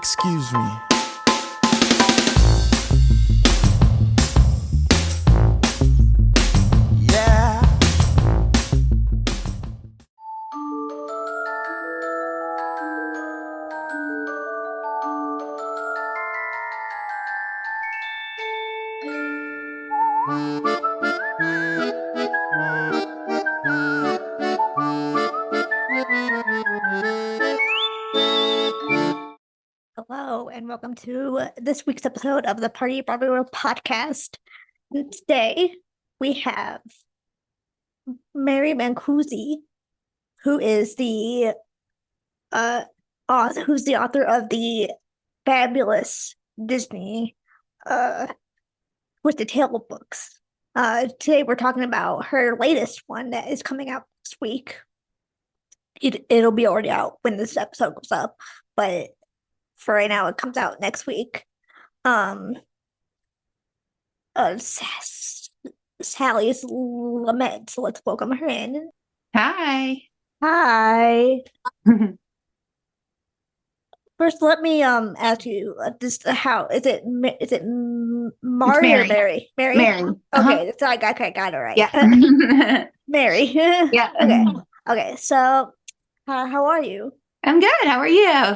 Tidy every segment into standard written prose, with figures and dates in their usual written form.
Excuse me. Yeah. Hello, and welcome to this week's episode of the Your Broadway World Podcast. And today we have Mari Mancusi, who is the author of the fabulous Disney with the Tale books. Today we're talking about her latest one that is coming out this week. It'll be already out when this episode goes up, but for right now, it comes out next week. Sally's Lament. So let's welcome her in. Hi. Hi. First, let me ask you how is it? Is it Mari or Mary? Mary. Mary. Okay, so I got it right. Yeah. Mary. Yeah. Okay. So, how are you? I'm good. How are you?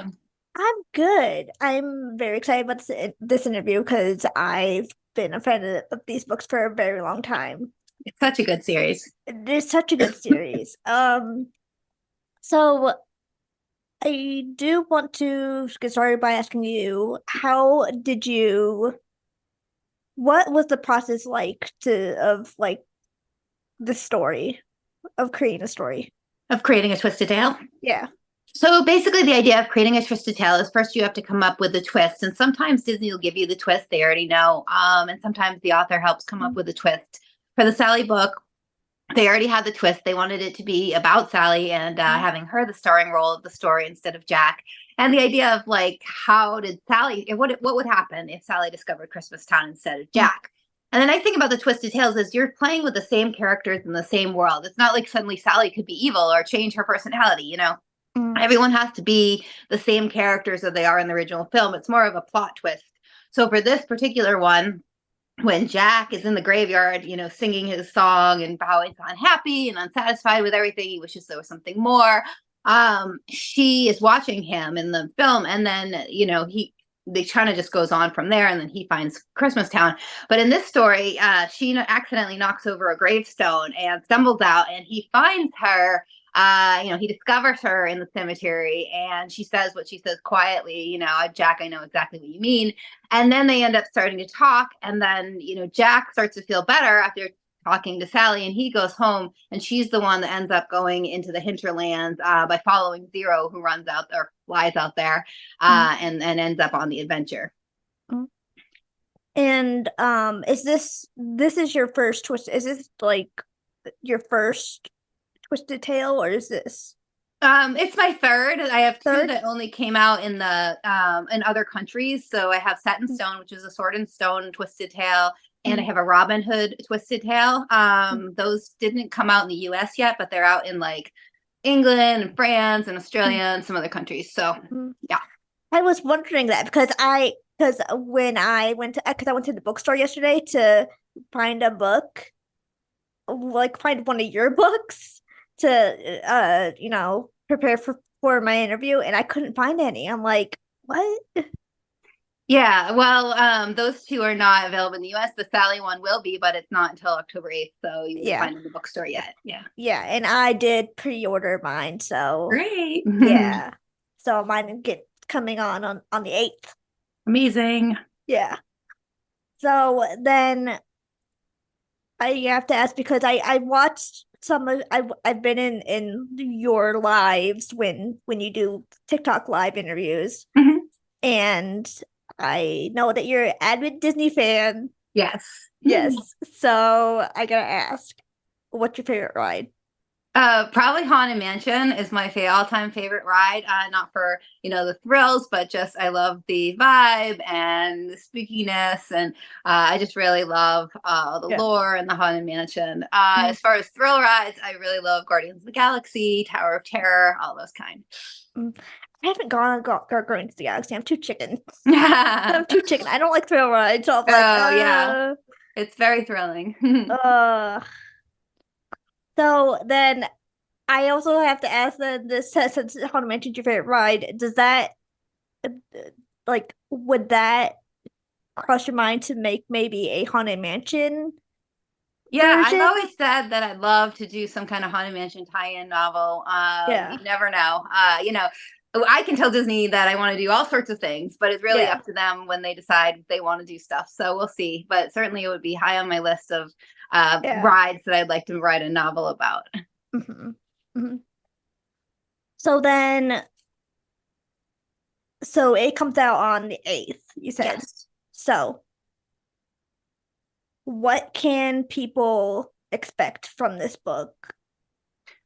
I'm good. I'm very excited about this interview because I've been a fan of these books for a very long time. It's such a good series. It is such a good series. So I do want to get started by asking you, what was the process like of the story, of creating a story? Of creating a twisted tale? Yeah. So basically the idea of creating a twisted tale is first you have to come up with a twist. And sometimes Disney will give you the twist they already know. And sometimes the author helps come up with a twist. For the Sally book, they already had the twist. They wanted it to be about Sally and having her the starring role of the story instead of Jack. And the idea of how did Sally, what would happen if Sally discovered Christmas Town instead of Jack? And the nice thing about the Twisted Tales is you're playing with the same characters in the same world. It's not like suddenly Sally could be evil or change her personality, you know? Everyone has to be the same characters that they are in the original film. It's more of a plot twist. So for this particular one, when Jack is in the graveyard, singing his song and how he's unhappy and unsatisfied with everything, he wishes there was something more. She is watching him in the film, and then, they kind of just goes on from there, and then he finds Christmas Town. But in this story, she accidentally knocks over a gravestone and stumbles out, and he finds her. He discovers her in the cemetery, and she says what she says quietly, Jack, I know exactly what you mean. And then they end up starting to talk. And then, Jack starts to feel better after talking to Sally, and he goes home, and she's the one that ends up going into the hinterlands by following Zero, who runs out or flies out there and ends up on the adventure. And is this is your first twist? Is this your first Twisted Tale, or is this? It's my third. I have two that only came out in the in other countries. So I have Set in Stone, which is a Sword and Stone Twisted Tale, and I have a Robin Hood Twisted Tale. Those didn't come out in the US yet, but they're out in England and France and Australia and some other countries. So yeah. I was wondering that because when I went to the bookstore yesterday to find a book, find one of your books to prepare for my interview, and I couldn't find any. I'm like, what? Yeah, well, those two are not available in the US. The Sally one will be, but it's not until October 8th, so you won't find it in the bookstore yet. Yeah, and I did pre-order mine, so great. Yeah, so mine coming on the 8th. Amazing. Yeah. So then I have to ask, because I watched I've been in your lives when you do TikTok live interviews, and I know that you're an avid Disney fan. Yes. So I gotta ask, what's your favorite ride? Probably Haunted Mansion is my all-time favorite ride. Not for, the thrills, but just I love the vibe and the spookiness, and I just really love the Yeah. lore and the Haunted Mansion. As far as thrill rides, I really love Guardians of the Galaxy, Tower of Terror, all those kind. I haven't gone to the Galaxy. I'm too chicken. I'm too chicken. I don't like thrill rides. So I'm like, Oh yeah, it's very thrilling. So then I also have to ask this since Haunted Mansion's your favorite ride, does that would that cross your mind to make maybe a Haunted Mansion Yeah, I've version? always said that I'd love to do some kind of Haunted Mansion tie-in novel. Yeah. You never know. I can tell Disney that I want to do all sorts of things, but it's really Yeah. up to them when they decide they want to do stuff. So we'll see. But certainly it would be high on my list of Yeah. rides that I'd like to write a novel about. hmm hmm So then, so it comes out on the 8th, you said. Yes. So what can people expect from this book?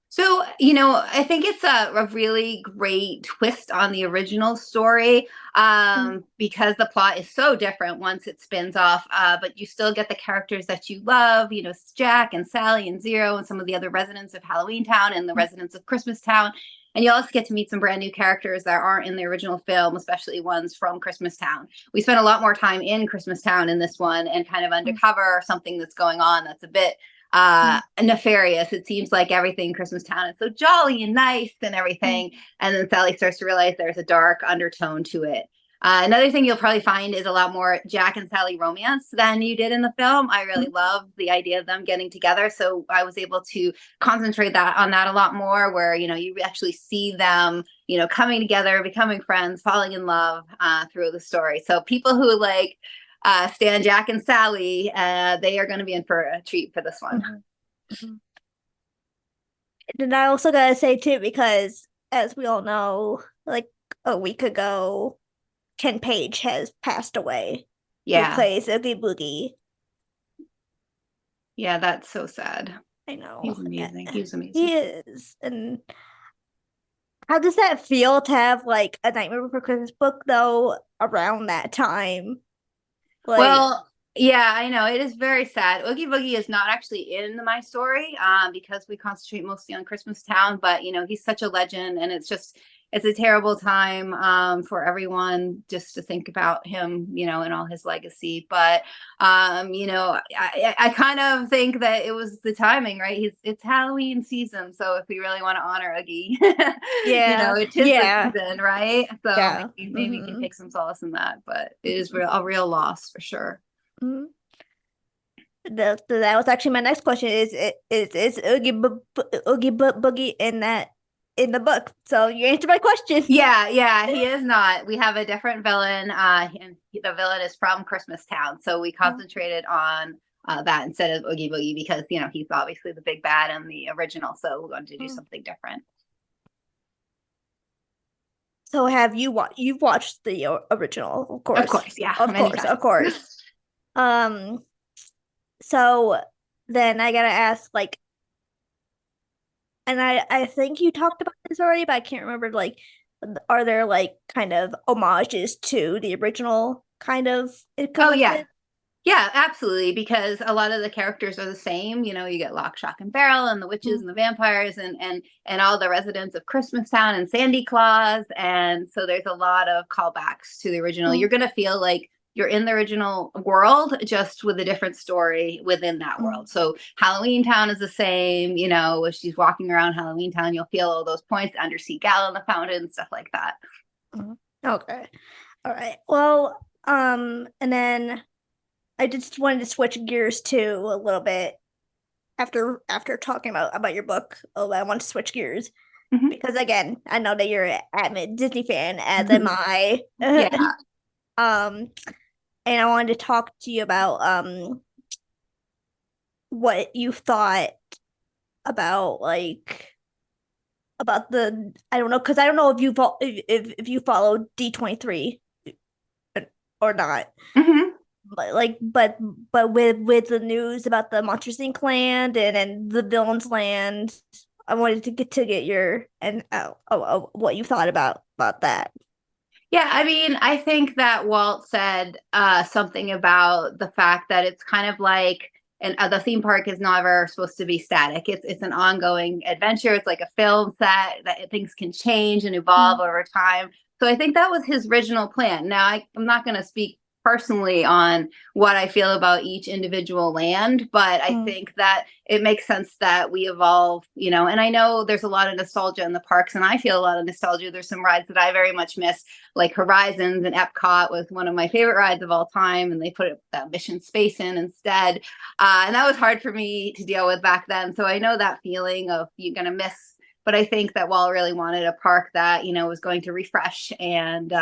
So, I think it's a really great twist on the original story because the plot is so different once it spins off, but you still get the characters that you love, Jack and Sally and Zero and some of the other residents of Halloween Town and the residents of Christmas Town. And you also get to meet some brand new characters that aren't in the original film, especially ones from Christmas Town. We spent a lot more time in Christmas Town in this one and kind of undercover something that's going on that's a bit nefarious. It seems like everything Christmas Town is so jolly and nice and everything. And then Sally starts to realize there's a dark undertone to it. Another thing you'll probably find is a lot more Jack and Sally romance than you did in the film. I really love the idea of them getting together. So I was able to concentrate on that a lot more, where, you actually see them, coming together, becoming friends, falling in love through the story. So people who like Stan, Jack, and Sally, they are going to be in for a treat for this one. And I also gotta say too, because as we all know, like a week ago, Ken Page has passed away. Yeah. Who plays Oogie Boogie. Yeah, that's so sad. I know. He's amazing. He's amazing. He is. And how does that feel to have like a Nightmare Before Christmas book though around that time? Well, yeah, I know. It is very sad. Oogie Boogie is not actually in my story because we concentrate mostly on Christmas Town, but he's such a legend, and it's a terrible time for everyone just to think about him, and all his legacy. But I kind of think that it was the timing, right? It's Halloween season, so if we really want to honor Oogie, it is the season, right? So maybe you can take some solace in that, but it is a real loss for sure. That was actually my next question. Is Oogie Boogie in the book? So you answered my question. Yeah, he is not. We have a different villain, and the villain is from Christmas Town, so we concentrated on that instead of Oogie Boogie because he's obviously the big bad in the original, so we're going to do something different. So you've watched the original, of course. Of course, yeah. Of course. So then I gotta ask, like, and I think you talked about this already, but I can't remember, like, are there like kind of homages to the original kind of? Oh yeah. Yeah, absolutely, because a lot of the characters are the same. You get Lock, Shock, and Barrel, and the witches and the vampires, and all the residents of Christmas Town and Sandy Claus, and so there's a lot of callbacks to the original. You're gonna feel like you're in the original world, just with a different story within that world. So Halloween Town is the same. When she's walking around Halloween Town, you'll feel all those points, Undersea Gal in the fountain, stuff like that. Okay, all right. Well, and then I just wanted to switch gears too a little bit after talking about your book. I want to switch gears because again, I know that you're an avid Disney fan, as am I. Yeah. And I wanted to talk to you about what you thought about about the, I don't know, because I don't know if you follow D23 or not. But with the news about the Monsters Inc. land and the Villains land, I wanted to get your and what you thought about that. Yeah, I mean, I think that Walt said something about the fact that it's kind of like, and the theme park is never supposed to be static. It's an ongoing adventure. It's like a film set that things can change and evolve over time. So I think that was his original plan. Now, I'm not going to speak personally on what I feel about each individual land, but I think that it makes sense that we evolve, and I know there's a lot of nostalgia in the parks, and I feel a lot of nostalgia. There's some rides that I very much miss, like Horizons, and Epcot was one of my favorite rides of all time, and they put that Mission Space in instead. And that was hard for me to deal with back then. So I know that feeling of you're going to miss, but I think that Walt really wanted a park that, was going to refresh and,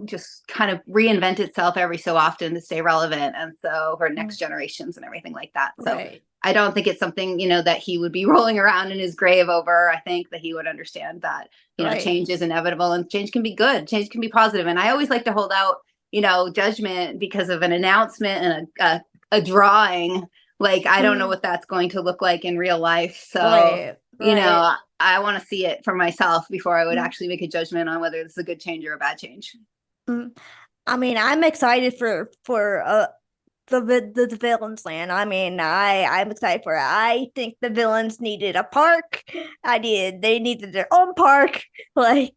just kind of reinvent itself every so often to stay relevant. And so for next generations and everything like that. So I don't think it's something, that he would be rolling around in his grave over. I think that he would understand that, change is inevitable and change can be good. Change can be positive. And I always like to hold out, judgment because of an announcement and a drawing. Like, I don't know what that's going to look like in real life. So, I want to see it for myself before I would actually make a judgment on whether this is a good change or a bad change. I mean, I'm excited for the villains land. I mean, I'm excited for it. I think the villains needed a park. They needed their own park. Like,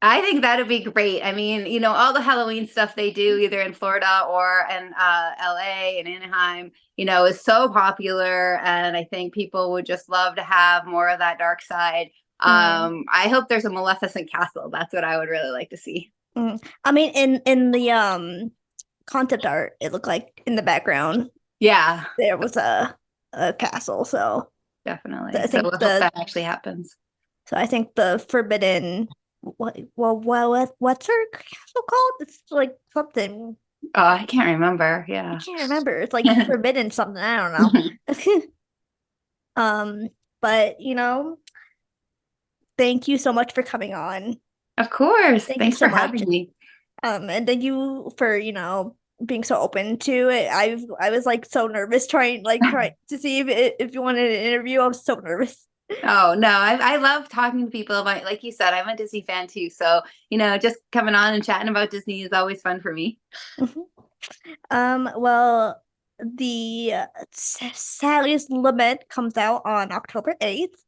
I think that'd be great. I mean, all the Halloween stuff they do either in Florida or in LA and Anaheim, is so popular. And I think people would just love to have more of that dark side. I hope there's a Maleficent castle. That's what I would really like to see. I mean, in the concept art, it looked like in the background. Yeah. There was a castle. So definitely. I think we'll hope that actually happens. So I think the Forbidden, what's her castle called? It's like something. Oh, I can't remember. Yeah. I can't remember. It's like Forbidden something. I don't know. But thank you so much for coming on. Of course. Thanks for having me. And thank you for, being so open to it. I was like so nervous trying to see if you wanted an interview. I was so nervous. Oh no, I love talking to people about, like you said, I'm a Disney fan too. So, just coming on and chatting about Disney is always fun for me. Well, the Sally's Lament comes out on October 8th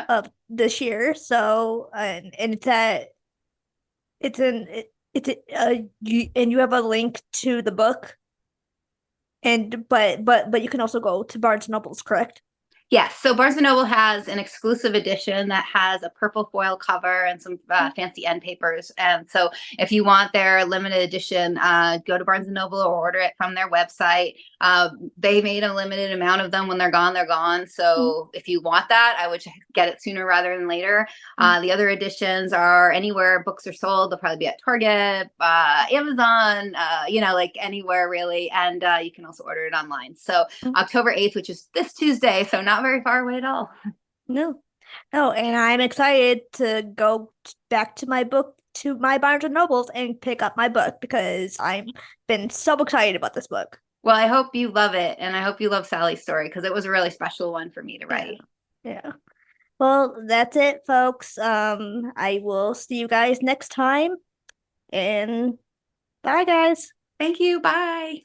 of this year. So, and you have a link to the book, but you can also go to Barnes & Noble's, correct? Yes. So Barnes & Noble has an exclusive edition that has a purple foil cover and some fancy end papers. And so if you want their limited edition, go to Barnes & Noble or order it from their website. They made a limited amount of them. When they're gone, they're gone. So if you want that, I would get it sooner rather than later. The other editions are anywhere books are sold. They'll probably be at Target, Amazon, like anywhere really. And you can also order it online. So October 8th, which is this Tuesday. So not very far away at all. No, and I'm excited to go back to my Barnes & Nobles and pick up my book because I've been so excited about this book. Well, I hope you love it, and I hope you love Sally's story because it was a really special one for me to write. Yeah. Well, that's it, folks. I will see you guys next time, and bye, guys. Thank you. Bye.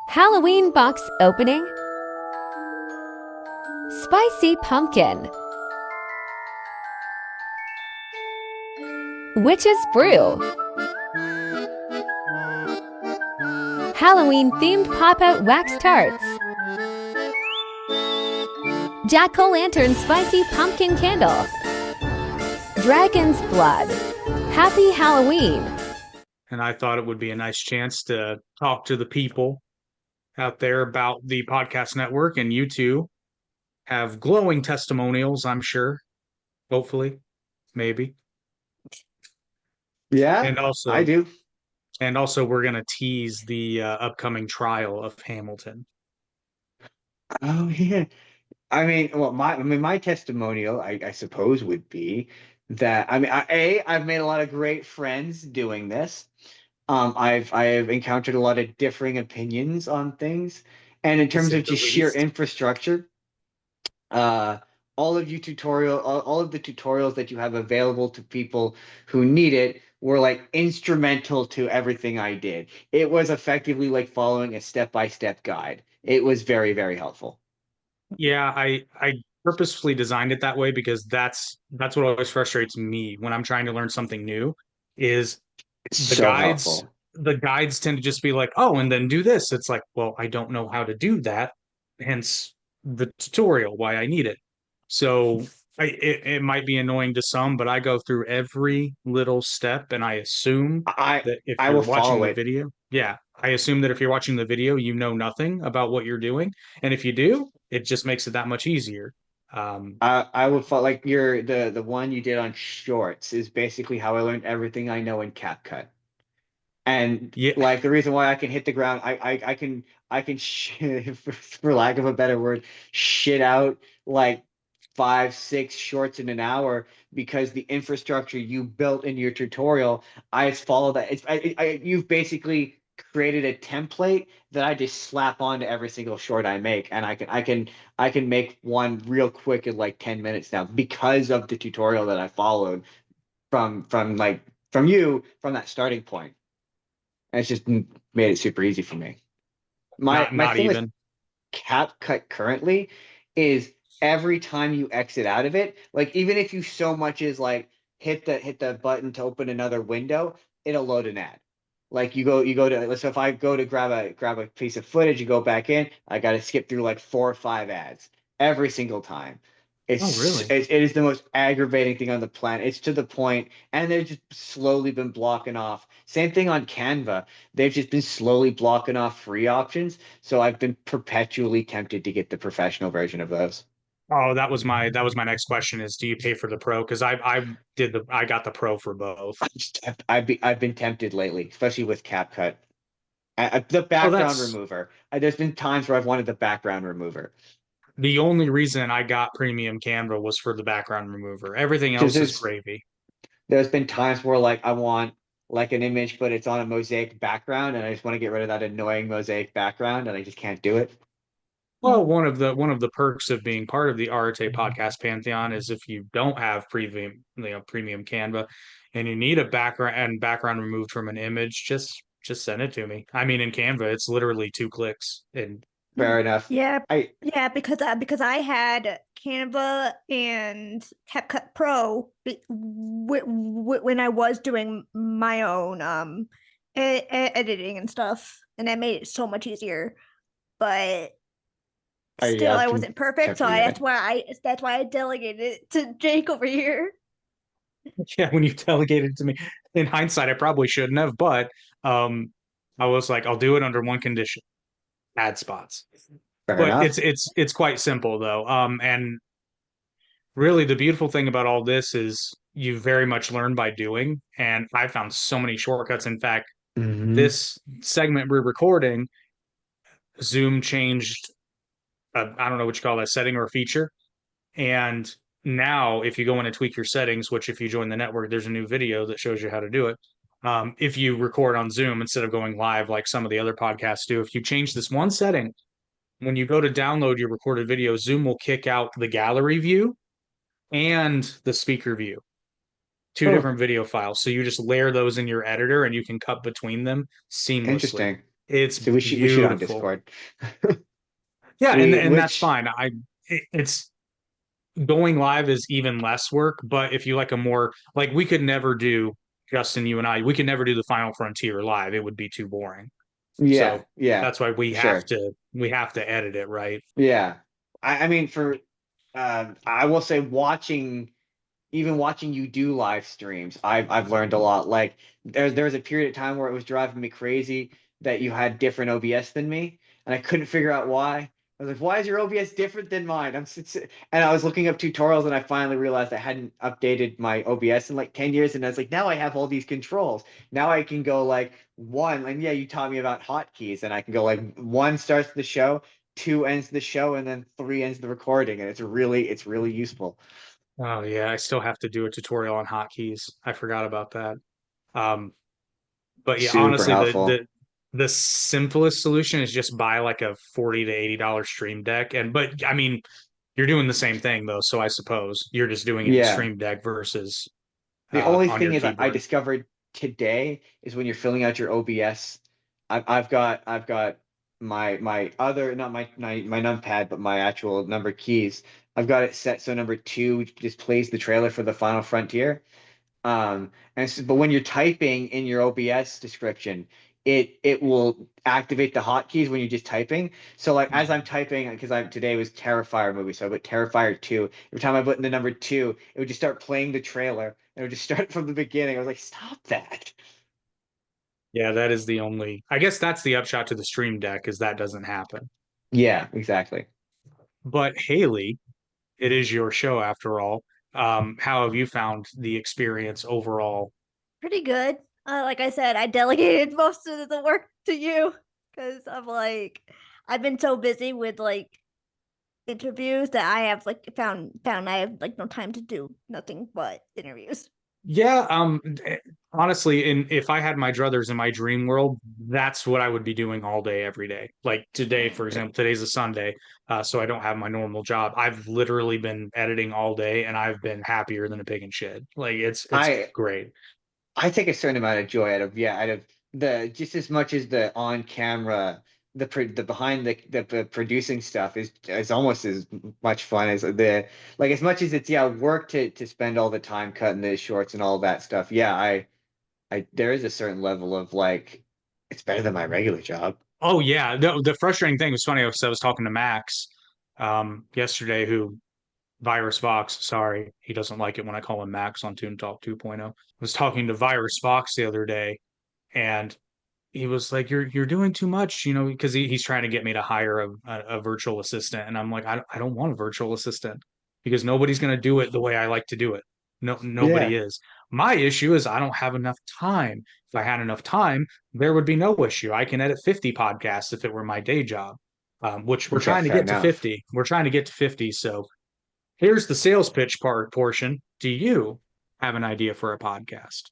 Halloween box opening. Spicy pumpkin. Witch's brew. Halloween-themed pop-out wax tarts. Jack-o'-lantern spicy pumpkin candle. Dragon's blood. Happy Halloween. And I thought it would be a nice chance to talk to the people out there about the podcast network, and you two have glowing testimonials, I'm sure. Hopefully. Maybe. Yeah, and also I do. And also we're going to tease the upcoming trial of Hamilton. Oh, yeah. I mean, well, my testimonial, I suppose, would be that, I mean, I've made a lot of great friends doing this. I've encountered a lot of differing opinions on things. And in terms of just sheer infrastructure, uh, all of all of the tutorials that you have available to people who need it were like instrumental to everything I did. It was effectively like following a step-by-step guide. It was very, very helpful. Yeah, I purposefully designed it that way because that's what always frustrates me when I'm trying to learn something new is It's the so guides helpful. the guides tend to just be like, oh, and then do this. It's like, well, I don't know how to do that, hence the tutorial, why I need it. So it might be annoying to some, but I go through every little step and I assume I that if I you're will watching follow the it. video, yeah, I assume that if you're watching the video, you know nothing about what you're doing. And if you do, it just makes it that much easier. I would follow like the one you did on shorts is basically how I learned everything I know in CapCut. And yeah, like the reason why I can hit the ground, I can for lack of a better word, shit out like 5, 6 shorts in an hour because the infrastructure you built in your tutorial, I just follow that. You've basically created a template that I just slap onto every single short I make, and I can make one real quick in like 10 minutes now because of the tutorial that I followed from you from that starting point. And it's just made it super easy for me. My not thing with even. CapCut currently is every time you exit out of it, like even if you so much as like hit the button to open another window, it'll load an ad. Like you go to so if I go to grab a piece of footage, you go back in, I got to skip through like 4 or 5 ads every single time. Oh, really? It is the most aggravating thing on the planet. It's to the point, and they've just slowly been blocking off. Same thing on Canva. They've just been slowly blocking off free options. So I've been perpetually tempted to get the professional version of those. Oh, that was my next question is do you pay for the pro? Because I got the pro for both. I've been tempted lately, especially with CapCut. The Oh, background that's remover. There's been times where I've wanted the background remover the only reason I got premium Canva was for the background remover. Everything because else is gravy. there's been times where like I want like an image, but it's on a mosaic background, and I just want to get rid of that annoying mosaic background, and I just can't do it. Well, one of the perks of being part of the Arte podcast pantheon is if you don't have premium Canva and you need a background removed from an image, just send it to me. I mean, in Canva, it's literally 2 clicks and Fair enough. Yeah, I yeah, because I had Canva and CapCut Pro when I was doing my own editing and stuff, and that made it so much easier. But yeah, still, I've I been wasn't perfect, so tempted yet. that's why I delegated it to Jake over here. yeah, when you delegated it to me, in hindsight, I probably shouldn't have, but um, I was like, I'll do it under one condition: ad spots. Fair But it's enough. it's it's quite simple though. And really, the beautiful thing about all this is you very much learn by doing. And I found so many shortcuts. In fact, Hmm. this segment we're recording, Zoom changed, I don't know what you call that setting or feature. And now, if you go in and tweak your settings, which if you join the network, there's a new video that shows you how to do it. If you record on Zoom instead of going live like some of the other podcasts do, if you change this one setting, when you go to download your recorded video, Zoom will kick out the gallery view and the speaker view, two Oh, different video files. So you just layer those in your editor and you can cut between them seamlessly. interesting. It's So we should on beautiful. Discord. Yeah, and We and that's which fine. It's going live is even less work, but if you like a more like we could never do Justin, you and I, we could never do the Final Frontier live. It would be too boring. Yeah, So yeah, that's why we have sure. to we have to edit it, right? Yeah. I mean for I will say watching you do live streams, I've learned a lot. Like there was a period of time where it was driving me crazy that you had different OBS than me, and I couldn't figure out why. I was like, why is your OBS different than mine? And I was looking up tutorials, and I finally realized I hadn't updated my OBS in like 10 years, and I was like, now I have all these controls. Now I can go like one, and yeah, you taught me about hotkeys, and I can go like one starts the show, two ends the show, and then three ends the recording, and it's really useful. Oh yeah, I still have to do a tutorial on hotkeys. I forgot about that. Um, but yeah, Super honestly, helpful. the simplest solution is just buy like a $40 to $80 stream deck. And but I mean, You're doing the same thing though, so I suppose you're just doing it in Yeah. Stream Deck versus The only on your thing is I keyboard. discovered today is when you're filling out your OBS, I've got my other, not my numpad, but my actual number keys. I've got it set so number two just plays the trailer for the Final Frontier. But when you're typing in your OBS description, it will activate the hotkeys when you're just typing. So like as I'm typing, because I today was Terrifier movie, so I put Terrifier 2. Every time I put in the number 2, it would just start playing the trailer. It would just start from the beginning. I was like, stop that. Yeah, that is the only. I guess that's the upshot to the Stream Deck is that doesn't happen. Yeah, exactly. But Haley, it is your show after all. How have you found the experience overall? Pretty good. Like I said, I delegated most of the work to you because I'm like, I've been so busy with like interviews that I have like found I have like no time to do nothing but interviews. Yeah, honestly, if I had my druthers in my dream world, that's what I would be doing all day, every day. Like today, for example, today's a Sunday, so I don't have my normal job. I've literally been editing all day, and I've been happier than a pig in shit. Like it's I great. I take a certain amount of joy out of the just as much as the on camera, the behind the producing stuff is almost as much fun as the like as much as it's work to spend all the time cutting the shorts and all that stuff. Yeah, I there is a certain level of like it's better than my regular job. Oh yeah, the frustrating thing was funny because I was talking to Max yesterday, who Virus Fox, sorry, he doesn't like it when I call him Max on Toon Talk 2.0. I was talking to Virus Fox the other day, and he was like, "You're doing too much," because he's trying to get me to hire a virtual assistant, and I'm like, I don't want a virtual assistant because nobody's going to do it the way I like to do it. No, nobody Yeah, is. My issue is I don't have enough time. If I had enough time, there would be no issue. I can edit 50 podcasts if it were my day job, which we're okay, trying to fair get to enough. 50. We're trying to get to 50. So here's the sales pitch portion. Do you have an idea for a podcast?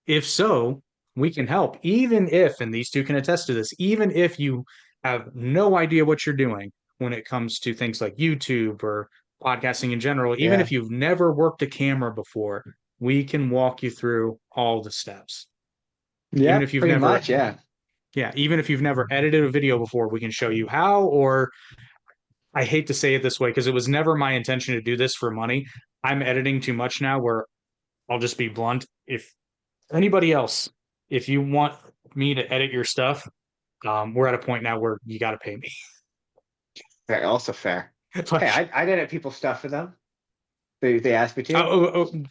If so, we can help. Even if, and these two can attest to this, even if you have no idea what you're doing when it comes to things like YouTube or podcasting in general, even Yeah, if you've never worked a camera before, we can walk you through all the steps. yeah, Even if you've pretty never, much. Yeah, yeah, even if you've never edited a video before, we can show you how. Or I hate to say it this way because it was never my intention to do this for money. I'm editing too much now where I'll just be blunt. If anybody else, if you want me to edit your stuff, we're at a point now where you got to pay me. fair, also fair. Hey, Like, I did people stuff for them. They asked me oh, to.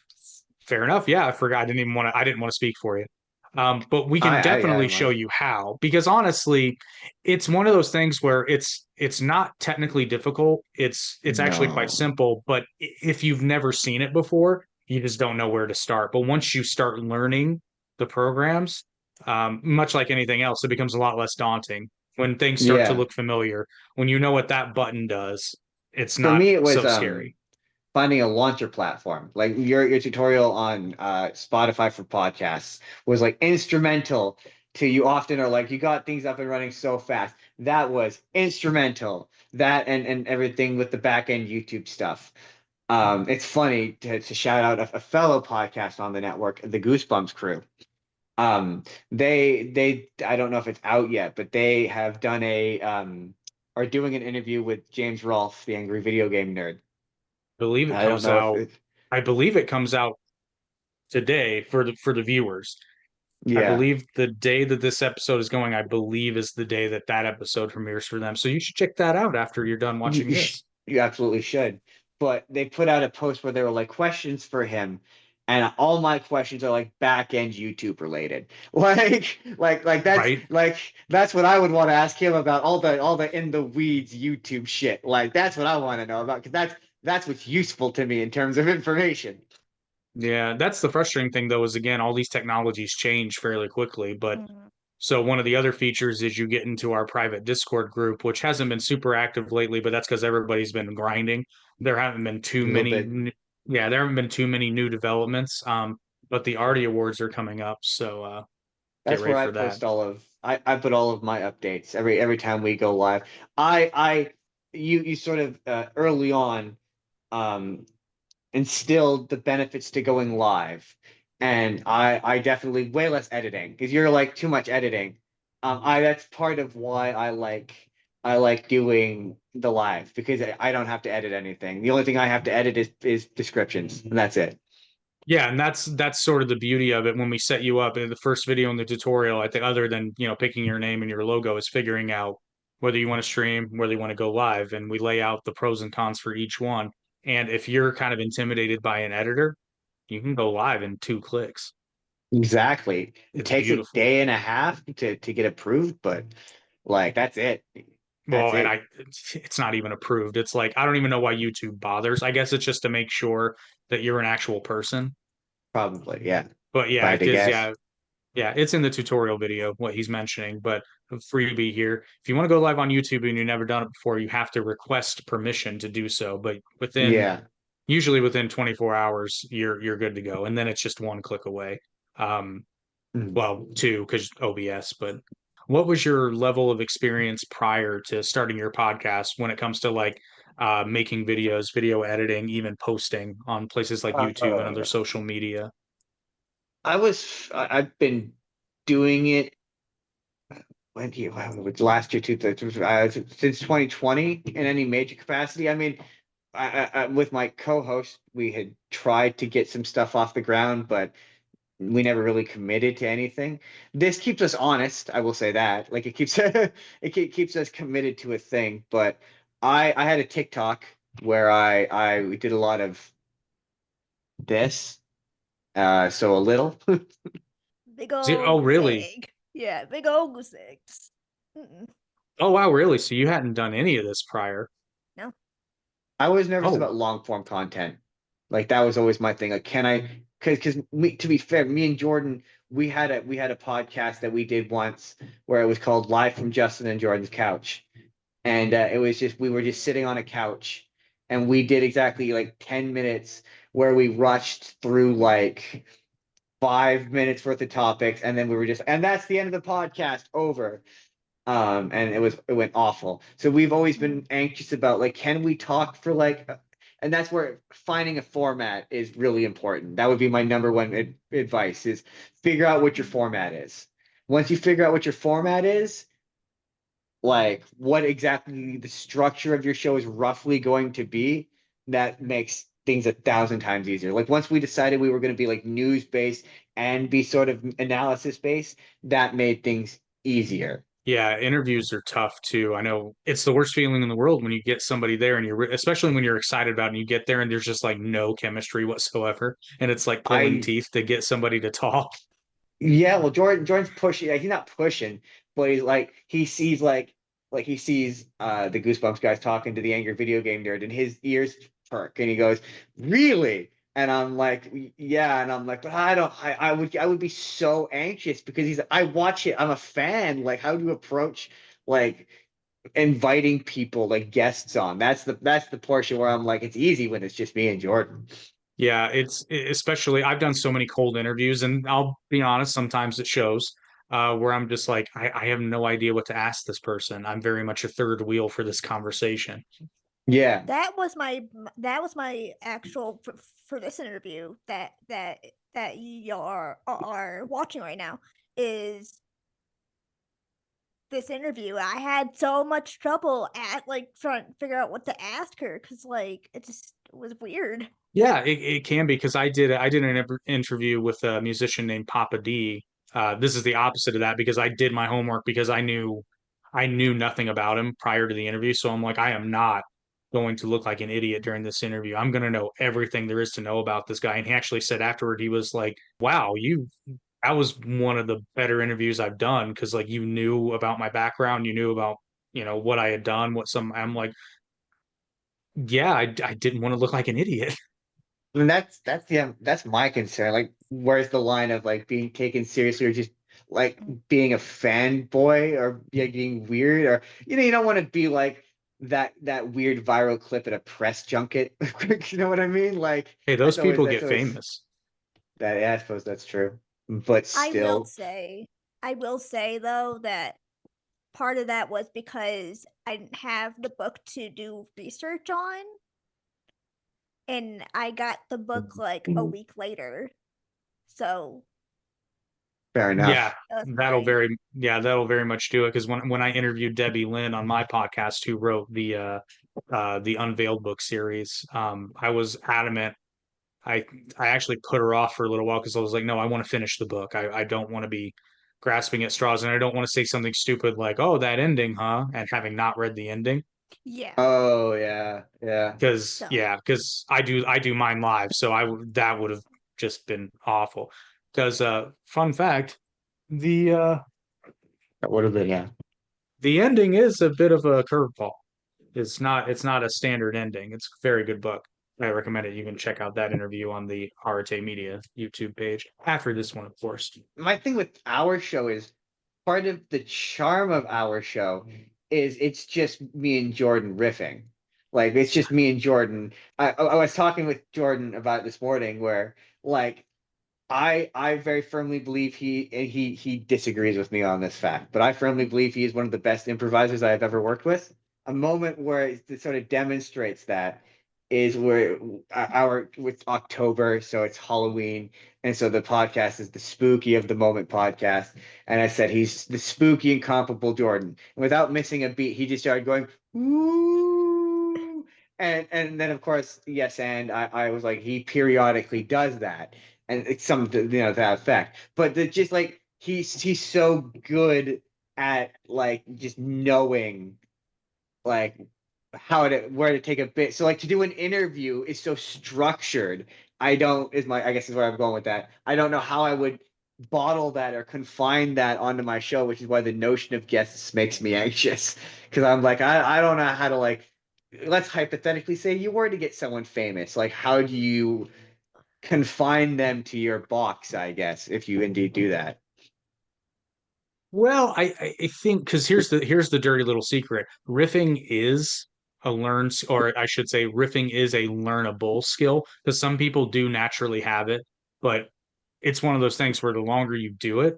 fair enough. Yeah, I forgot. I didn't want to speak for you. But we can I definitely don't show mind. you how, because honestly, it's one of those things where it's not technically difficult. It's actually quite No. simple, but if you've never seen it before, you just don't know where to start. But once you start learning the programs, much like anything else, it becomes a lot less daunting when things start to Yeah. look familiar. When you know what that button does, it's For not me, it was so scary. finding a launcher platform. Like your tutorial on Spotify for podcasts was like instrumental to you often are like you got things up and running so fast. That was instrumental. That and everything with the back end YouTube stuff. It's funny to shout out a fellow podcast on the network, the Goosebumps crew. Um, they I don't know if it's out yet, but they have done are doing an interview with James Rolfe, the angry video game nerd. Believe it I don't comes know if out. I believe it comes out today for the viewers. I yeah, believe the day that this episode is going, I believe is the day that that episode premieres for them. So you should check that out after you're done watching this. you absolutely should. But they put out a post where there were like questions for him, and all my questions are like back end YouTube related. Right? Like that's what I would want to ask him about all the in the weeds YouTube shit. Like that's what I want to know about because that's what's useful to me in terms of information. Yeah, that's the frustrating thing though, is again, all these technologies change fairly quickly. But Mhm. so one of the other features is you get into our private Discord group, which hasn't been super active lately, but that's because everybody's been grinding. There haven't been too A little bit. yeah, there haven't been too many new developments. But the Artie Awards are coming up, so get That's ready where I for that. post all of I put all of my updates every time we go live. I you sort of early on um instilled the benefits to going live. And I definitely way less editing because you're like too much editing. I That's part of why I like doing the live because I don't have to edit anything. The only thing I have to edit is descriptions, and that's it. Yeah, and that's sort of the beauty of it when we set you up in the first video in the tutorial. I think other than, picking your name and your logo is figuring out whether you want to stream, whether you want to go live, and we lay out the pros and cons for each one. And if you're kind of intimidated by an editor, you can go live in 2 clicks. Exactly. It It's takes a beautiful. day and a half to get approved, but like that's it. That's Well, and it. it's not even approved. It's like I don't even know why YouTube bothers. I guess it's just to make sure that you're an actual person. Probably, yeah. But If yeah, I had it to is. guess. Yeah, yeah, it's in the tutorial video what he's mentioning. But freebie here, if you want to go live on YouTube and you've never done it before, you have to request permission to do so. But Yeah. usually within 24 hours, you're good to go, and then it's just 1 click away. Um, Mm. well, two because OBS. But what was your level of experience prior to starting your podcast when it comes to like making videos, video editing, even posting on places like YouTube and other Uh, social media? I've been doing it last year since 2020 in any major capacity. I mean, with my co-host, we had tried to get some stuff off the ground, but we never really committed to anything. This keeps us honest, I will say that. Like it keeps keeps us committed to a thing. But I had a TikTok where I did a lot of this, so a little. Big Oh, old really? zig. Yeah, big old zigs. Mm-mm. Oh, wow, really? So you hadn't done any of this prior? No. I was nervous Oh, about long form content. Like that was always my thing. Like, can I? Because to be fair, me and Jordan, we had a podcast that we did once where it was called Live from Justin and Jordan's Couch, and it was just we were just sitting on a couch, and we did exactly like 10 minutes where we rushed through like 5 minutes worth of topics, and then we were just, and that's the end of the podcast over. And it went awful. So we've always been anxious about like, can we talk for like, and that's where finding a format is really important. That would be my number one advice: is figure out what your format is. Once you figure out what your format is, like what exactly the structure of your show is roughly going to be, that makes things 1,000 times easier. Like once we decided we were going to be like news based and be sort of analysis based, that made things easier. yeah, interviews are tough too. I know it's the worst feeling in the world when you get somebody there and especially when you're excited about it and you get there and there's just like no chemistry whatsoever. And it's like pulling I teeth to get somebody to talk. Yeah, well, Jordan's pushing. Like, he's not pushing, but he's like he sees the Goosebumps guys talking to the angry video game nerd, and his ears perk, and he goes, "Really?" And I'm like, "Yeah," and I'm like, "But I don't. I would be so anxious because I watch it. I'm a fan. Like, how do you approach like inviting people like guests on? That's the portion where I'm like, it's easy when it's just me and Jordan. Yeah, especially I've done so many cold interviews, and I'll be honest, sometimes it shows where I'm just like, I have no idea what to ask this person. I'm very much a third wheel for this conversation. Yeah, That was my actual for this interview that you are watching right now is this interview. I had so much trouble at like trying to figure out what to ask her because like it just was weird. Yeah, it can be because I did an interview with a musician named Papa D. This is the opposite of that because I did my homework because I knew nothing about him prior to the interview. So I'm like, I am not going to look like an idiot during this interview. I'm going to know everything there is to know about this guy. And he actually said afterward, he was like, "Wow, that was one of the better interviews I've done because like you knew about my background, you knew about what I had done, what some." I'm like, yeah, I didn't want to look like an idiot. and that's my concern. Like, where's the line of like being taken seriously or just like being a fanboy or being weird or you don't want to be like that weird viral clip at a press junket. You know what I mean? Like Hey, those people that's get always famous. that. Yeah, I suppose that's true, but I will still, say, I will say though that part of that was because I didn't have the book to do research on. And I got the book like a week later. So Fair enough. Yeah, that's that'll fine. that'll very much do it. Because when I interviewed Debbie Lynn on my podcast, who wrote the Unveiled book series, I was adamant. I actually put her off for a little while because I was like, no, I want to finish the book. I don't want to be grasping at straws, and I don't want to say something stupid like, oh, that ending, huh? And having not read the ending. Yeah. Oh yeah, yeah. Because I do mine live, so that would have just been awful. Because fun fact, the What is it? Yeah. the ending is a bit of a curveball. It's not a standard ending. It's a very good book. I recommend it. You can check out that interview on the Arte Media YouTube page after this one, of course. My thing with our show is part of the charm of our show is it's just me and Jordan riffing. Like it's just me and Jordan. I was talking with Jordan about it this morning where like I very firmly believe he disagrees with me on this fact, but I firmly believe he is one of the best improvisers I have ever worked with. A moment where it sort of demonstrates that is where our with October, so it's Halloween, and so the podcast is the spooky of the moment podcast. And I said he's the spooky incomparable Jordan. And without missing a beat, he just started going, ooh. And then of course, yes, and I was like, he periodically does that and it's some that effect. But just like he's so good at like just knowing like how to where to take a bit. So like to do an interview is so structured. I guess is where I'm going with that. I don't know how I would bottle that or confine that onto my show, which is why the notion of guests makes me anxious. Because I'm like, I don't know how to like let's hypothetically say you were to get someone famous. Like how do you confine them to your box, I guess, if you indeed do that. Well, I think because here's the dirty little secret. Riffing is a learned, or I should say, riffing is a learnable skill because some people do naturally have it, but it's one of those things where the longer you do it,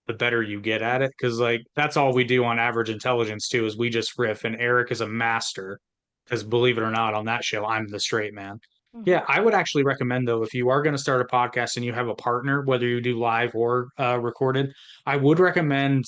the better you get at it. Because like that's all we do on Average Intelligence too, is we just riff, and Eric is a master. Because believe it or not, on that show, I'm the straight man. Yeah, I would actually recommend though, if you are going to start a podcast and you have a partner, whether you do live or recorded, I would recommend,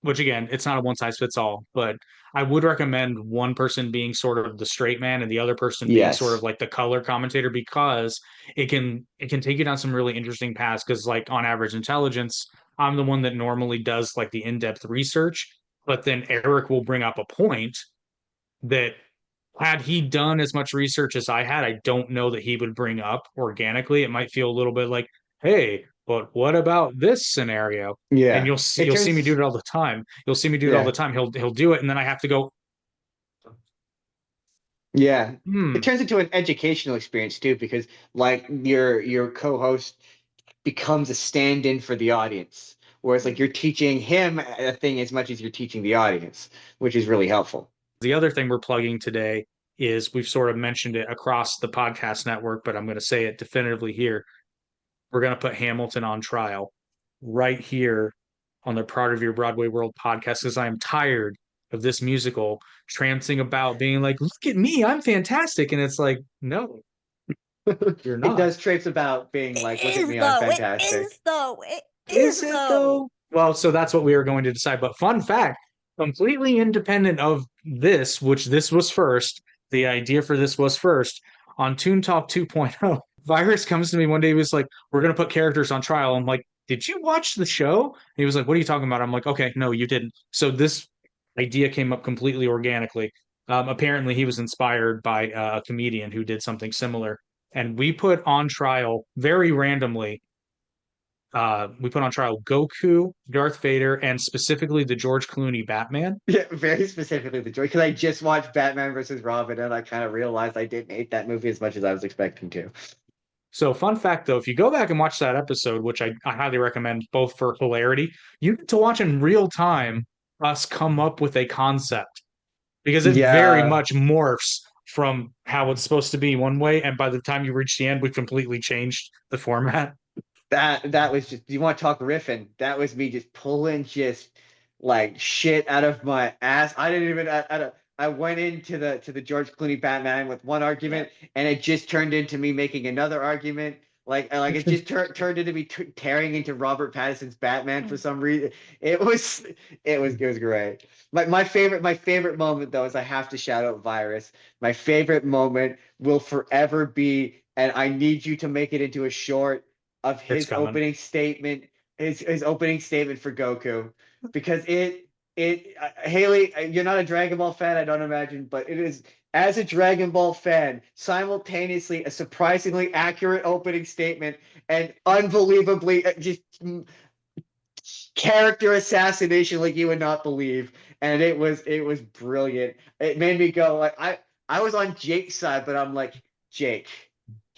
which again, it's not a one size fits all, but I would recommend one person being sort of the straight man and the other person being sort Yes. of like the color commentator because it can take you down some really interesting paths. Because like on Average Intelligence, I'm the one that normally does like the in-depth research, but then Eric will bring up a point that had he done as much research as I had, I don't know that he would bring up organically. It might feel a little bit like, hey, but what about this scenario? And Yeah. you'll see me do it all the time. You'll see me do it all Yeah. the time. He'll do it, and then I have to go, Yeah. hmm. It turns into an educational experience too, because like your co-host becomes a stand-in for the audience. Whereas like you're teaching him a thing as much as you're teaching the audience, which is really helpful. The other thing we're plugging today is we've sort of mentioned it across the podcast network, but I'm going to say it definitively here. We're going to put Hamilton on trial right here on the Part of Your Broadway World podcast because I am tired of this musical tramping about being like, look at me, I'm fantastic. And it's like, no, you're It not. does traits about being like, look at me, I'm fantastic. It is though. Is it though? Well, so that's what we are going to decide. But fun fact, completely independent of this, which this was first, the idea for this was first, on Toon Talk 2.0, Virus comes to me one day, he was like, we're going to put characters on trial. I'm like, did you watch the show? And he was like, what are you talking about? I'm like, okay, no, you didn't. So this idea came up completely organically. Apparently, he was inspired by a comedian who did something similar. And we put on trial very randomly we put on trial Goku, Darth Vader, and specifically the George Clooney Batman. Yeah, very specifically the joy because I just watched Batman versus Robin and I kind of realized I didn't hate that movie as much as I was expecting to. So, fun fact though, if you go back and watch that episode, which I highly recommend both for hilarity, you get to watch in real time us come up with a concept because it very much morphs from how it's supposed to be one way. And by the time you reach the end, we've completely changed the format. That was just you want to talk riffing. That was me just pulling just like shit out of my ass. I didn't even I went into the George Clooney Batman with one argument, and it just turned into me making another argument. Like it just turned into me tearing into Robert Pattinson's Batman for some reason. It was great. My favorite moment though is I have to shout out Virus. My favorite moment will forever be, and I need you to make it into a short of It's his coming. opening statement, his opening statement for Goku, because Haley, you're not a Dragon Ball fan, I don't imagine, but it is, as a Dragon Ball fan, simultaneously a surprisingly accurate opening statement and unbelievably just character assassination like you would not believe. And it was brilliant. It made me go like I was on Jake's side, but I'm like, Jake,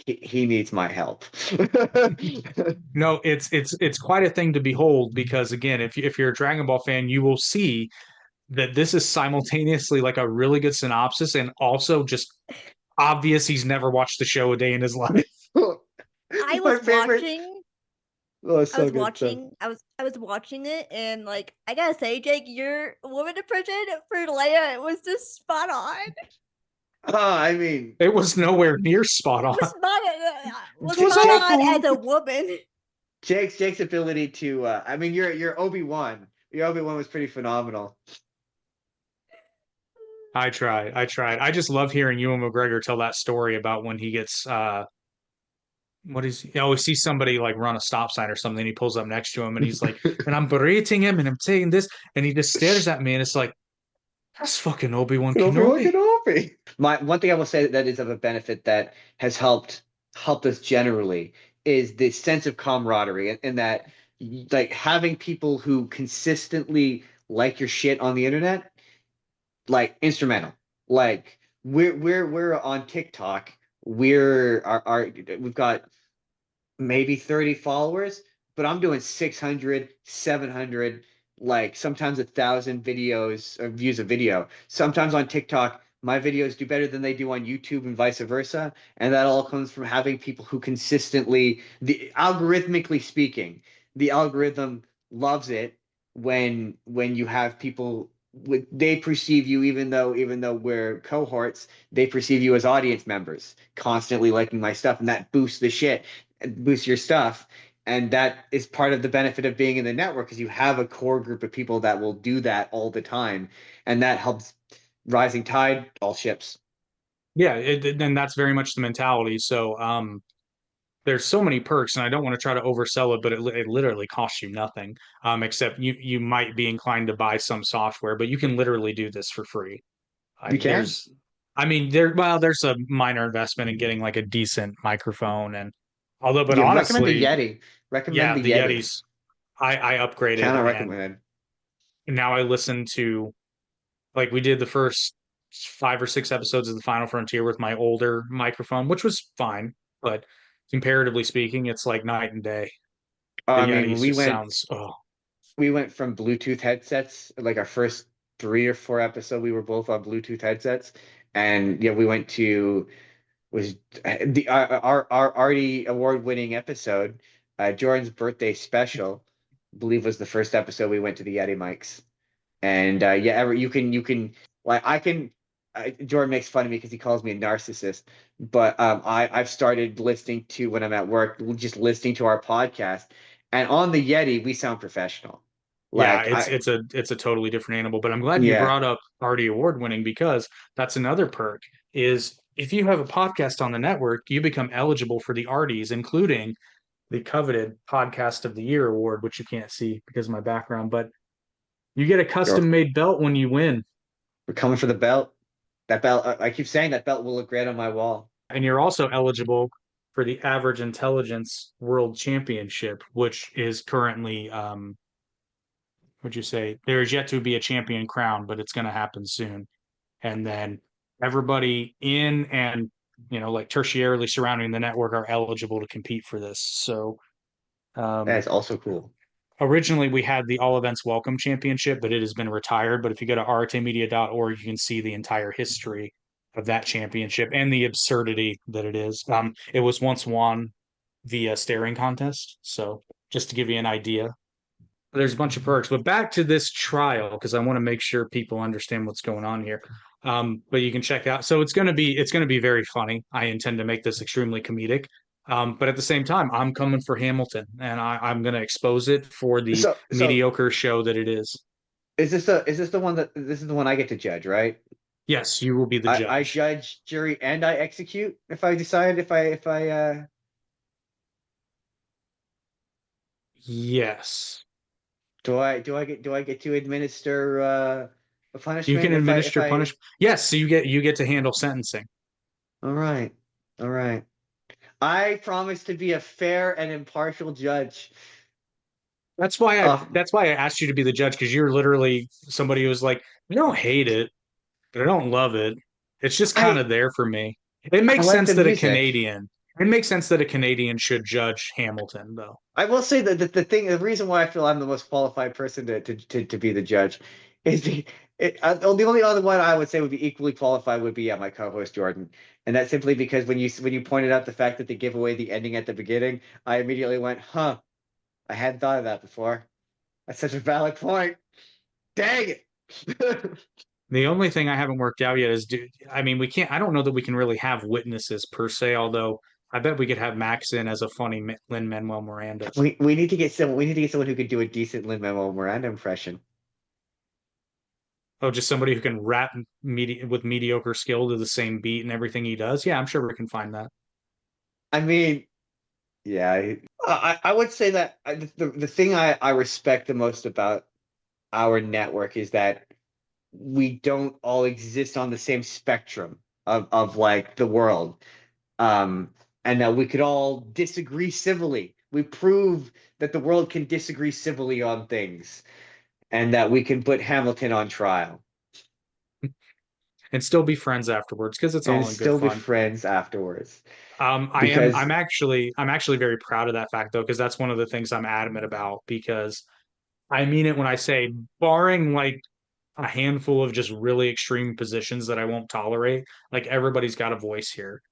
he needs my help. No, it's quite a thing to behold because again, if you're a Dragon Ball fan, you will see that this is simultaneously like a really good synopsis and also just obvious he's never watched the show a day in his life. I My was favorite. watching. Oh, it's I so was good stuff. watching. I was watching it, and like I gotta say, Jake, your woman impression for Leia was just spot on. I mean, It was nowhere near spot It on. was spot on. Was Was spot awful. on as a woman. Jake's ability to I mean your Obi-Wan. Your Obi-Wan was pretty phenomenal. I tried. I just love hearing Ewan McGregor tell that story about when he gets he always sees somebody like run a stop sign or something, and he pulls up next to him and he's like, and I'm berating him and I'm saying this, and he just stares at me and it's like, that's fucking Obi-Wan Obi-Wan Kenobi. Kenobi. My one thing I will say that is of a benefit that has helped us generally is the sense of camaraderie, and that like having people who consistently like your shit on the internet, like instrumental. Like we're on TikTok. We've got maybe 30 followers, but I'm doing 600, 700, like sometimes 1,000 videos or views of video. Sometimes on TikTok, my videos do better than they do on YouTube and vice versa. And that all comes from having people who consistently, algorithmically speaking, the algorithm loves it when you have people they perceive you, even though we're cohorts, they perceive you as audience members constantly liking my stuff, and that boosts the shit, boost your stuff. And that is part of the benefit of being in the network, is you have a core group of people that will do that all the time, and that helps. Rising tide all ships. Yeah, and that's very much the mentality. So there's so many perks, and I don't want to try to oversell it, but it literally costs you nothing, except you might be inclined to buy some software, but you can literally do this for free. You can. There's a minor investment in getting like a decent microphone, and but Yeah, recommend the honestly, Yeti. Recommend yeah, the the Yeti. Yetis, I upgraded, Cannot and recommend. now I listen to, like, we did the first 5 or 6 episodes of the Final Frontier with my older microphone, which was fine, but comparatively speaking, it's like night and day. The I mean, Yetis just sounds, oh, we went from Bluetooth headsets, like our first 3 or 4 episodes, we were both on Bluetooth headsets, and yeah, we went to was the our already award-winning episode, Jordan's birthday special, I believe was the first episode we went to the Yeti mics. And yeah, you can like Jordan makes fun of me because he calls me a narcissist, but I've started listening to, when I'm at work, just listening to our podcast, and on the Yeti we sound professional. yeah, Like it's a totally different animal. But I'm glad you yeah, brought up already award winning, because that's another perk is if you have a podcast on the network, you become eligible for the Arties, including the coveted Podcast of the Year award, which you can't see because of my background, but you get a we're custom made belt when you win. we're coming for the belt. That belt, I keep saying that belt will look great on my wall. And you're also eligible for the Average Intelligence World Championship, which is currently, would you say, there is yet to be a champion crown, but it's going to happen soon. And then everybody in and, like tertiarily surrounding the network are eligible to compete for this. So That's also cool. originally we had the All Events Welcome Championship, but it has been retired. But if you go to rtmedia.org, you can see the entire history of that championship and the absurdity that it is. It was once won via staring contest. So just to give you an idea There's a bunch of perks, but back to this trial because I want to make sure people understand what's going on here. But you can check out. So it's going to be very funny. I intend to make this extremely comedic. But at the same time, I'm coming for Hamilton, and I'm going to expose it for the So mediocre show that it is. is this the one that this is the one I get to judge, right? Yes, you will be the I judge. judge, jury, and I execute if I decide if I Yes, do I get to administer a you can punishment if administer I punishment. Yes, so you get to handle sentencing. all right. All right. I promise to be a fair and impartial judge. Uh, That's why I asked you to be the judge because you're literally somebody who was like, I don't hate it, but I don't love it. It's just kind I of there for me. It I makes like sense the that a music. Canadian. It makes sense that a Canadian should judge Hamilton, though. I will say that the reason why I feel I'm the most qualified person to be the judge is the only other one I would say would be equally qualified would be my co-host Jordan, and that's simply because when you pointed out the fact that they give away the ending at the beginning, I immediately went, "Huh, I hadn't thought of that before. That's such a valid point. Dang it!" The only thing I haven't worked out yet is, I mean, we can't. I don't know that we can really have witnesses per se. Although I bet we could have Max in as a funny Lin Manuel Miranda. We need to get someone who could do a decent Lin-Manuel Miranda impression. Oh, just somebody who can rap with mediocre skill to the same beat and everything he does. Yeah, I'm sure we can find that. I mean, yeah, I would say that the thing I respect the most about our network is that we don't all exist on the same spectrum of like the world. And that we could all disagree civilly. We prove that the world can disagree civilly on things and that we can put Hamilton on trial And still be friends afterwards because it's and all in good still be fun. friends afterwards. I'm Because actually very proud of that fact though, because that's one of the things I'm adamant about because I mean it when I say barring like a handful of just really extreme positions that I won't tolerate, like everybody's got a voice here.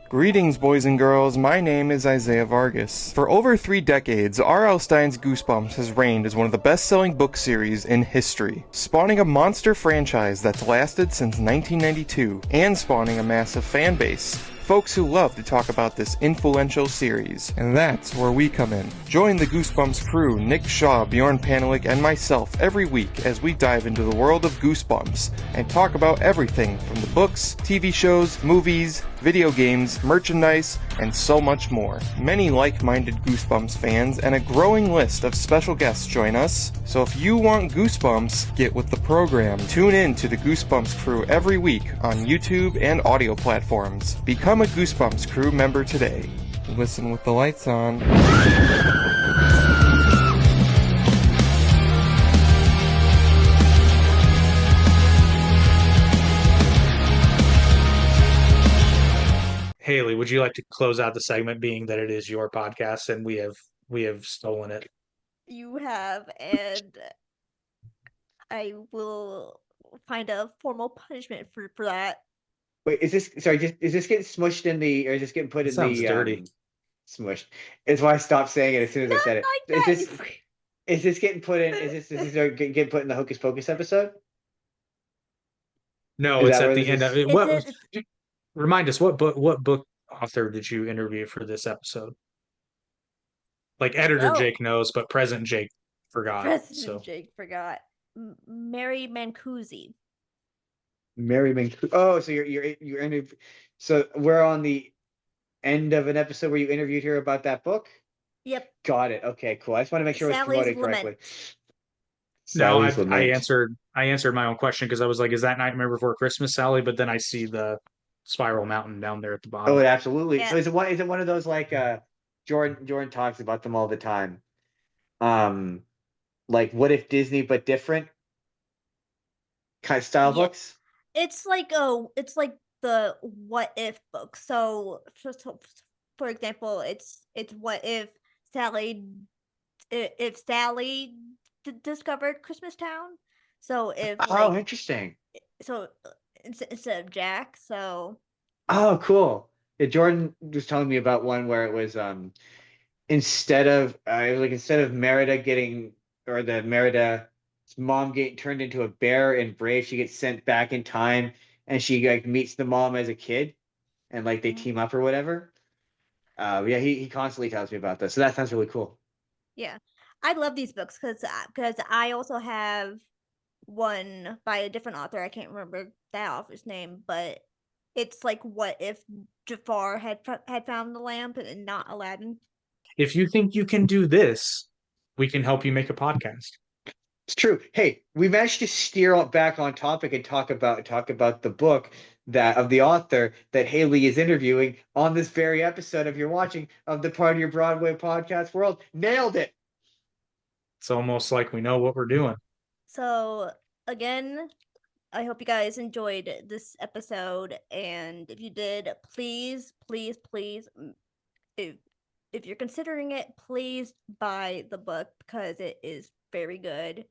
Greetings, boys and girls. My name is Isaiah Vargas. For over 3 decades, R.L. Stine's Goosebumps has reigned as one of the best-selling book series in history, spawning a monster franchise that's lasted since 1992 and spawning a massive fan base. Folks who love to talk about this influential series, and that's where we come in. Join the Goosebumps crew, Nick Shaw, Bjorn Panelik, and myself every week as we dive into the world of Goosebumps and talk about everything from the books, TV shows, movies, video games, merchandise, and so much more. Many like-minded Goosebumps fans and a growing list of special guests join us, so if you want Goosebumps, get with the program. Tune in to the Goosebumps crew every week on YouTube and audio platforms. Become a Goosebumps crew member today. Listen with the lights on. Haley, would you like to close out the segment being that it is your podcast and we have stolen it? You have, and I will find a formal punishment for that. wait, is this sorry? Is this getting smushed in the or is this getting put That in sounds the dirty. smushed? It's why I stopped saying it as soon as I Not said it. like Is that. this getting put in? Is this getting put in the Hocus Pocus episode? No, Is it's that at where the this end of is? it. What It's remind us what book author did you interview for this episode? Like editor oh, Jake knows, but present Jake forgot. President So Jake forgot. Mari Mancusi. Mary Mancusi. Oh, so you're interview. So we're on the end of an episode where you interviewed her about that book. Yep. Got it. Okay, cool. I just want to make sure it's Sally's promoted correctly. Lament. no, Sally's Lament. I answered my own question because I was like, is that Nightmare Before Christmas, Sally? But then I see the Spiral Mountain down there at the Oh, bottom. it absolutely. So Yeah. is it one of those like Jordan talks about them all the time. Like what if Disney but different kind of style Yeah. books? It's like the what if book. So for example, it's what if Sally discovered Christmas Town. So if Oh, interesting. so instead of Jack, so Oh, cool. Yeah, Jordan was telling me about one where it was instead of Merida getting or the Merida's mom getting turned into a bear in Brave. She gets sent back in time, and she like meets the mom as a kid, and like they team up or whatever. Yeah, he constantly tells me about this, so that sounds really cool. Yeah, I love these books because I also have one by a different author. I can't remember that author's name, but it's like what if Jafar had found the lamp and not Aladdin. If you think you can do this, we can help you make a podcast. It's true. Hey, we managed to steer back on topic and talk about the book that of the author that Haley is interviewing on this very episode of you're watching of the Part of Your Broadway Podcast World. Nailed it. It's almost like we know what we're doing. So again, I hope you guys enjoyed this episode, and if you did, please, please, please, if you're considering it, please buy the book because it is very good.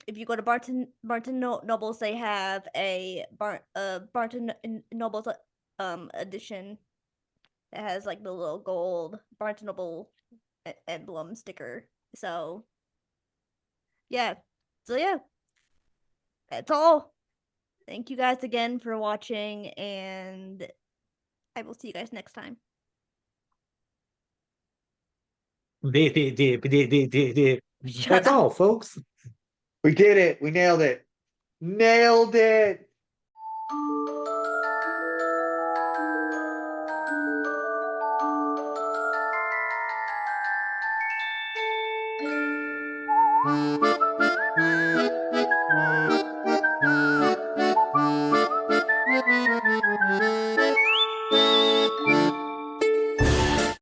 If you go to Barton Nobles, they have a Barton Nobles edition that has like the little gold Barton Noble emblem sticker. So yeah, that's all. Thank you guys again for watching, and I will see you guys next time. That's all, folks. We did it. We nailed it. Nailed it. Up.